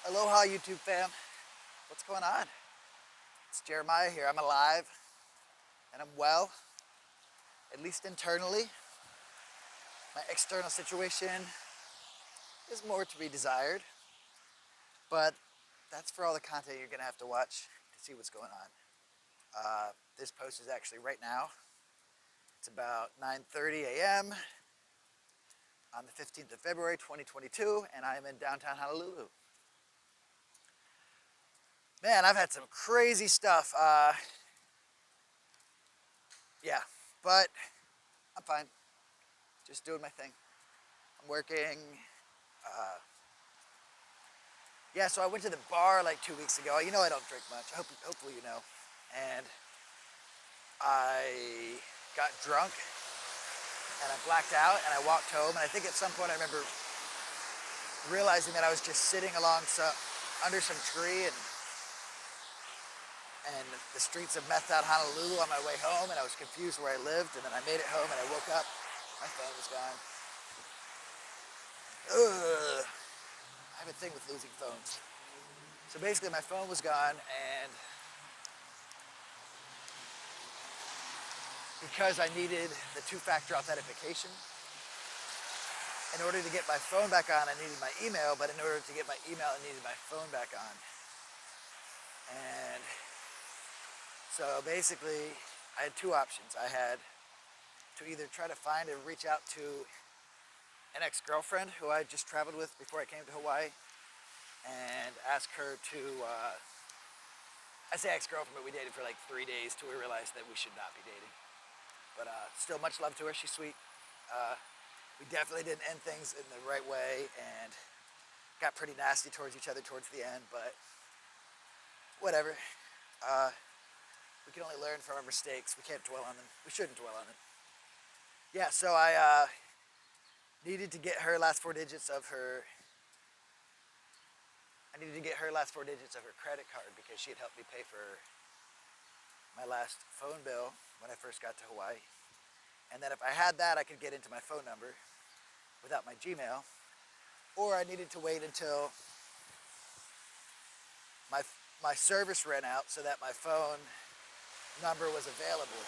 Aloha YouTube fam. What's going on? It's Jeremiah here. I'm alive and I'm well, at least internally. My external situation is more to be desired, but that's for all the content you're gonna have to watch to see what's going on. This post is actually right now. It's about 9:30 a.m. on the 15th of February 2022, and I am in downtown Honolulu. Man, I've had some crazy stuff. Yeah, but I'm fine. Just doing my thing. I'm working. Uh, yeah, so I went to the bar like 2 weeks ago. You know I don't drink much. Hopefully you know. And I got drunk and I blacked out and I walked home. And I think at some point I remember realizing that I was just sitting under some tree and the streets of methed out Honolulu on my way home, and I was confused where I lived. And then I made it home and I woke up. My phone was gone. Ugh. I have a thing with losing phones. So basically my phone was gone, and because I needed the two-factor authentication, in order to get my phone back on, I needed my email, but in order to get my email, I needed my phone back on. And so basically, I had two options. I had to either try to find and reach out to an ex-girlfriend who I just traveled with before I came to Hawaii and ask her to, I say ex-girlfriend, but we dated for like 3 days till we realized that we should not be dating. But still much love to her, she's sweet. We definitely didn't end things in the right way and got pretty nasty towards each other towards the end, but whatever. We can only learn from our mistakes. We can't dwell on them. We shouldn't dwell on them. Yeah, so I needed to get her last 4 digits of her credit card because she had helped me pay for my last phone bill when I first got to Hawaii. And then if I had that, I could get into my phone number without my Gmail. Or I needed to wait until my service ran out so that my phone number was available.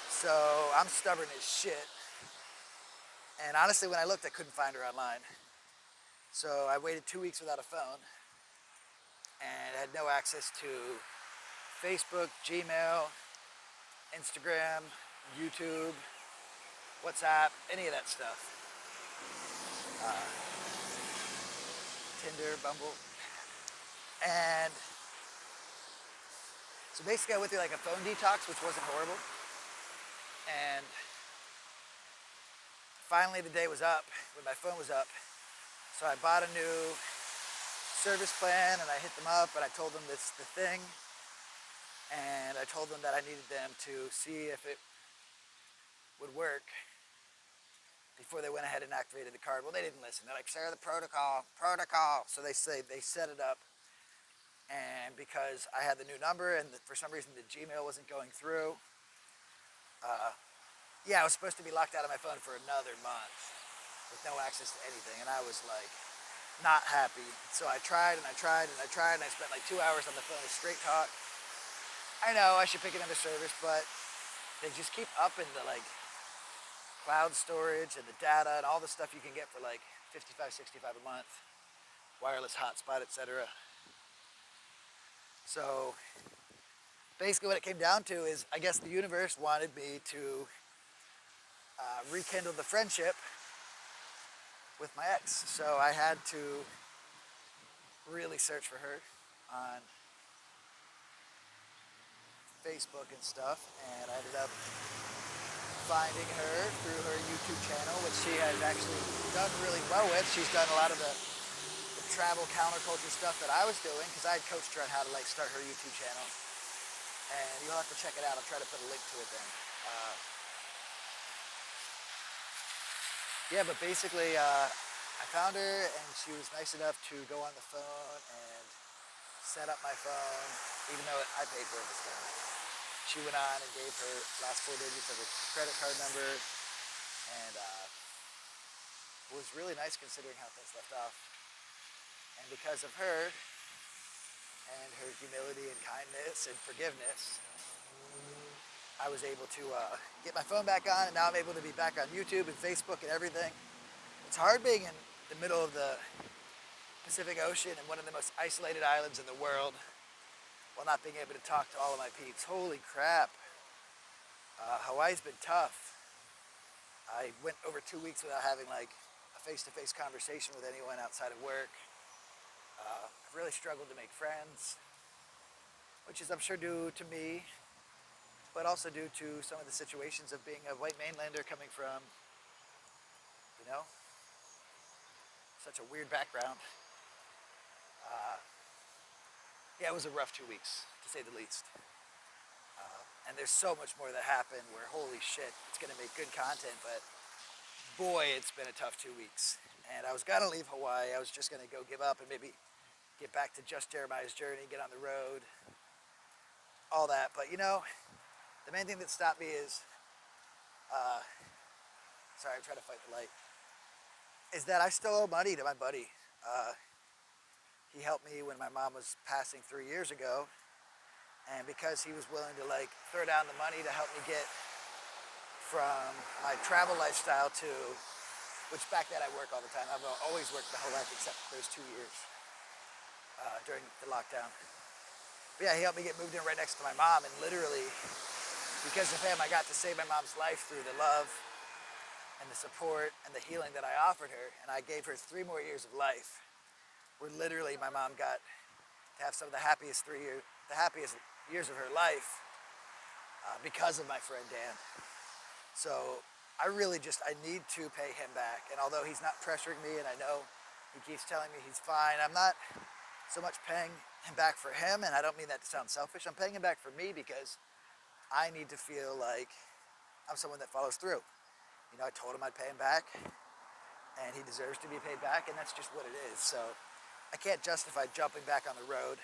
So I'm stubborn as shit. And honestly, when I looked, I couldn't find her online. So I waited 2 weeks without a phone and had no access to Facebook, Gmail, Instagram, YouTube, WhatsApp, any of that stuff. Tinder, Bumble. And so basically I went through like a phone detox, which wasn't horrible. And finally the day was up when my phone was up. So I bought a new service plan and I hit them up and I told them the thing. And I told them that I needed them to see if it would work before they went ahead and activated the card. Well, they didn't listen. They're like, "Sir, the protocol. So they set it up. And because I had the new number and for some reason the Gmail wasn't going through, I was supposed to be locked out of my phone for another month with no access to anything. And I was like, not happy. So I tried and I tried and I tried and I spent like 2 hours on the phone with Straight Talk. I know I should pick another service, but they just keep upping the like cloud storage and the data and all the stuff you can get for like $55, $65 a month, wireless hotspot, etc. So basically what it came down to is I guess the universe wanted me to rekindle the friendship with my ex. So I had to really search for her on Facebook and stuff, and I ended up finding her through her YouTube channel, which she has actually done really well with. She's done a lot of the travel counterculture stuff that I was doing because I had coached her on how to like start her YouTube channel, and you'll have to check it out. I'll try to put a link to it then. But basically I found her and she was nice enough to go on the phone and set up my phone, even though I paid for it this time. She went on and gave her last 4 digits of her credit card number, and it was really nice considering how things left off. And because of her and her humility and kindness and forgiveness, I was able to get my phone back on, and now I'm able to be back on YouTube and Facebook and everything. It's hard being in the middle of the Pacific Ocean and one of the most isolated islands in the world while not being able to talk to all of my peeps. Holy crap. Hawaii's been tough. I went over 2 weeks without having like a face-to-face conversation with anyone outside of work. I've really struggled to make friends, which is I'm sure due to me, but also due to some of the situations of being a white mainlander coming from, you know, such a weird background. Yeah, it was a rough 2 weeks, to say the least. And there's so much more that happened where, holy shit, it's gonna make good content, but boy, it's been a tough 2 weeks. And I was gonna leave Hawaii. I was just gonna go give up and maybe get back to just Jeremiah's journey, get on the road, all that. But you know, the main thing that stopped me is, sorry, I'm trying to fight the light, is that I still owe money to my buddy. He helped me when my mom was passing 3 years ago. And because he was willing to like throw down the money to help me get from my travel lifestyle to, which back then I work all the time. I've always worked my whole life except those 2 years during the lockdown. But yeah, he helped me get moved in right next to my mom, and literally because of him, I got to save my mom's life through the love and the support and the healing that I offered her. And I gave her 3 more years of life, where literally my mom got to have some of the happiest years of her life because of my friend Dan. So I need to pay him back. And although he's not pressuring me, and I know he keeps telling me he's fine, I'm not so much paying him back for him, and I don't mean that to sound selfish. I'm paying him back for me because I need to feel like I'm someone that follows through. You know, I told him I'd pay him back, and he deserves to be paid back, and that's just what it is. So I can't justify jumping back on the road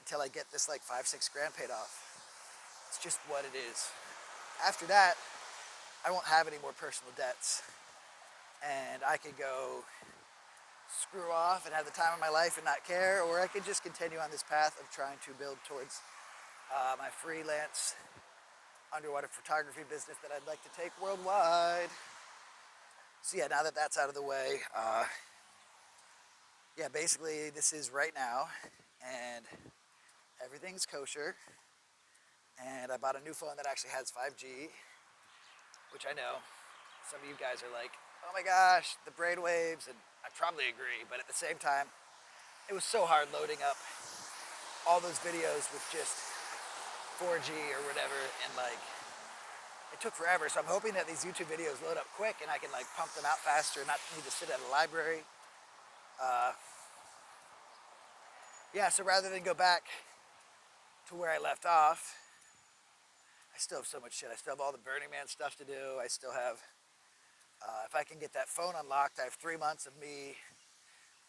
until I get this like 5-6 grand paid off. It's just what it is. After that, I won't have any more personal debts, and I can go screw off and have the time of my life and not care, or I can just continue on this path of trying to build towards my freelance underwater photography business that I'd like to take worldwide. So yeah, now that that's out of the way, yeah, basically this is right now, and everything's kosher. And I bought a new phone that actually has 5G, which I know some of you guys are like, oh my gosh, the brainwaves, and I probably agree, but at the same time, it was so hard loading up all those videos with just 4G or whatever, and like, it took forever. So I'm hoping that these YouTube videos load up quick and I can like pump them out faster and not need to sit at a library. Yeah, so rather than go back to where I left off, I still have so much shit. I still have all the Burning Man stuff to do. I still have, if I can get that phone unlocked, I have 3 months of me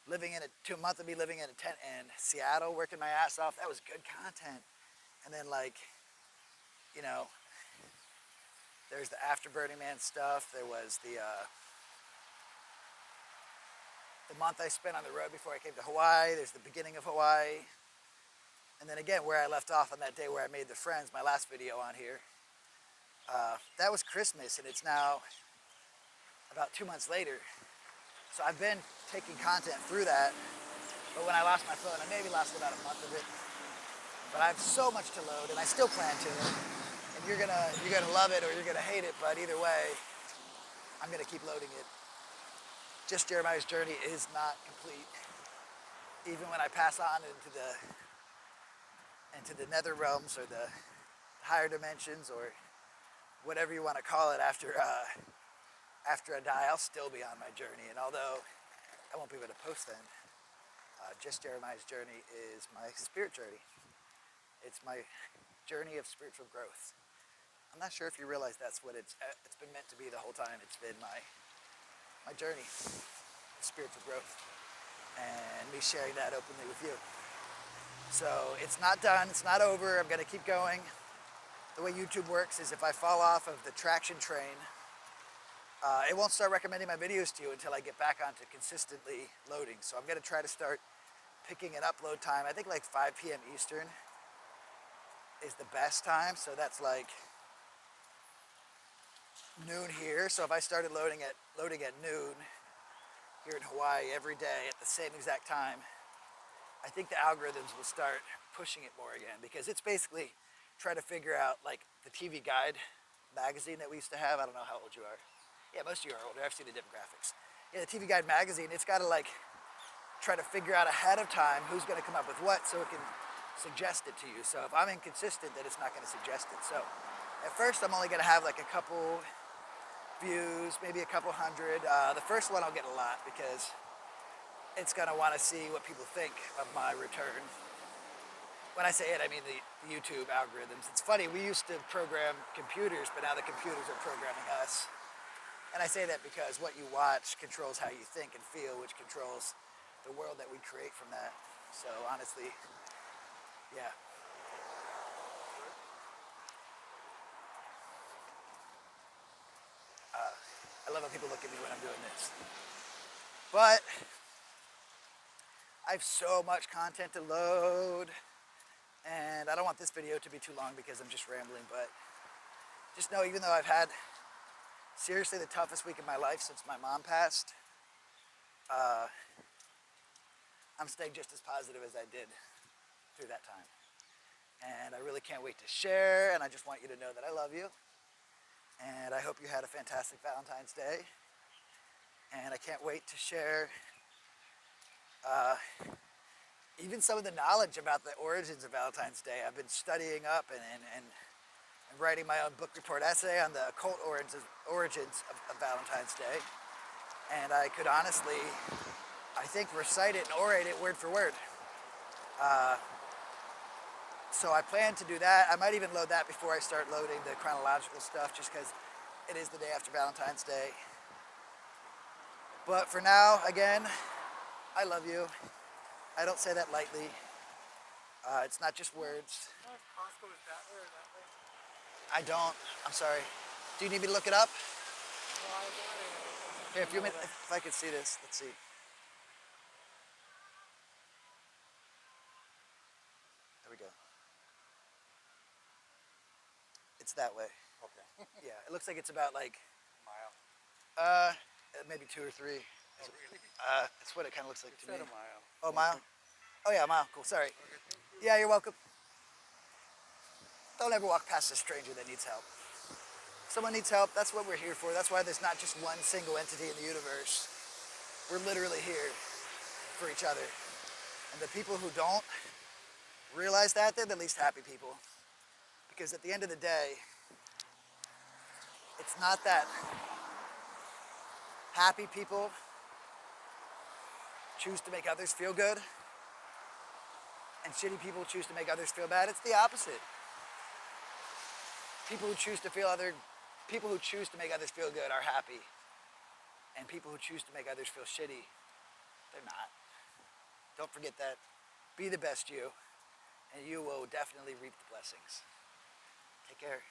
living in a 2 month of me living in a tent in Seattle, working my ass off. That was good content. And then like, you know, there's the after Burning Man stuff. There was the month I spent on the road before I came to Hawaii. There's the beginning of Hawaii. And then again, where I left off on that day where I made the friends, my last video on here. That was Christmas, and it's now about 2 months later. So I've been taking content through that. But when I lost my phone, I maybe lost about a month of it. But I have so much to load, and I still plan to. And you're gonna love it or you're gonna hate it, but either way, I'm gonna keep loading it. Just Jeremiah's journey is not complete. Even when I pass on into the nether realms or the higher dimensions or whatever you want to call it after I die, I'll still be on my journey. And although I won't be able to post then, just Jeremiah's journey is my spirit journey. It's my journey of spiritual growth. I'm not sure if you realize that's what it's been meant to be the whole time. It's been my journey of spiritual growth and me sharing that openly with you. So it's not done, it's not over, I'm gonna keep going. The way YouTube works is if I fall off of the traction train, it won't start recommending my videos to you until I get back onto consistently loading. So I'm going to try to start picking an upload time. I think like 5 p.m. Eastern is the best time. So that's like noon here. So if I started loading at noon here in Hawaii every day at the same exact time, I think the algorithms will start pushing it more again, because it's basically trying to figure out, like the TV Guide magazine that we used to have. I don't know how old you are. Yeah, most of you are older. I've seen the demographics. Yeah, the TV Guide magazine, it's got to like try to figure out ahead of time who's going to come up with what so it can suggest it to you. So if I'm inconsistent, then it's not going to suggest it. So at first I'm only going to have like a couple views, maybe a couple hundred. The first one I'll get a lot because it's going to want to see what people think of my return. When I say it, I mean the YouTube algorithms. It's funny, we used to program computers, but now the computers are programming us. And I say that because what you watch controls how you think and feel, which controls the world that we create from that. So honestly, yeah. I love how people look at me when I'm doing this. But I have so much content to load, and I don't want this video to be too long because I'm just rambling, but just know, even though I've had seriously the toughest week of my life since my mom passed, I'm staying just as positive as I did through that time. And I really can't wait to share, and I just want you to know that I love you. And I hope you had a fantastic Valentine's Day. And I can't wait to share even some of the knowledge about the origins of Valentine's Day. I've been studying up and writing my own book report essay on the occult origins of Valentine's Day. And I could honestly, I think, recite it and orate it word for word. So I plan to do that. I might even load that before I start loading the chronological stuff, just because it is the day after Valentine's Day. But for now, again, I love you. I don't say that lightly. It's not just words. Costco is that way or that way? I don't. I'm sorry. Do you need me to look it up? Well, I got it. Here, if I could see this, let's see. There we go. It's that way. Okay. Yeah, it looks like it's about like Mile. maybe 2 or 3. Oh, really? That's what it kind of looks like It to said me. a mile. Oh, mile? Oh yeah, mile. Cool. Sorry. Okay, thank you. Yeah, you're welcome. Don't ever walk past a stranger that needs help. Someone needs help. That's what we're here for. That's why there's not just one single entity in the universe. We're literally here for each other. And the people who don't realize that, they're the least happy people. Because at the end of the day, it's not that happy people choose to make others feel good and shitty people choose to make others feel bad. It's the opposite. People who choose to make others feel good are happy. And people who choose to make others feel shitty, they're not. Don't forget that. Be the best you, and you will definitely reap the blessings. Take care.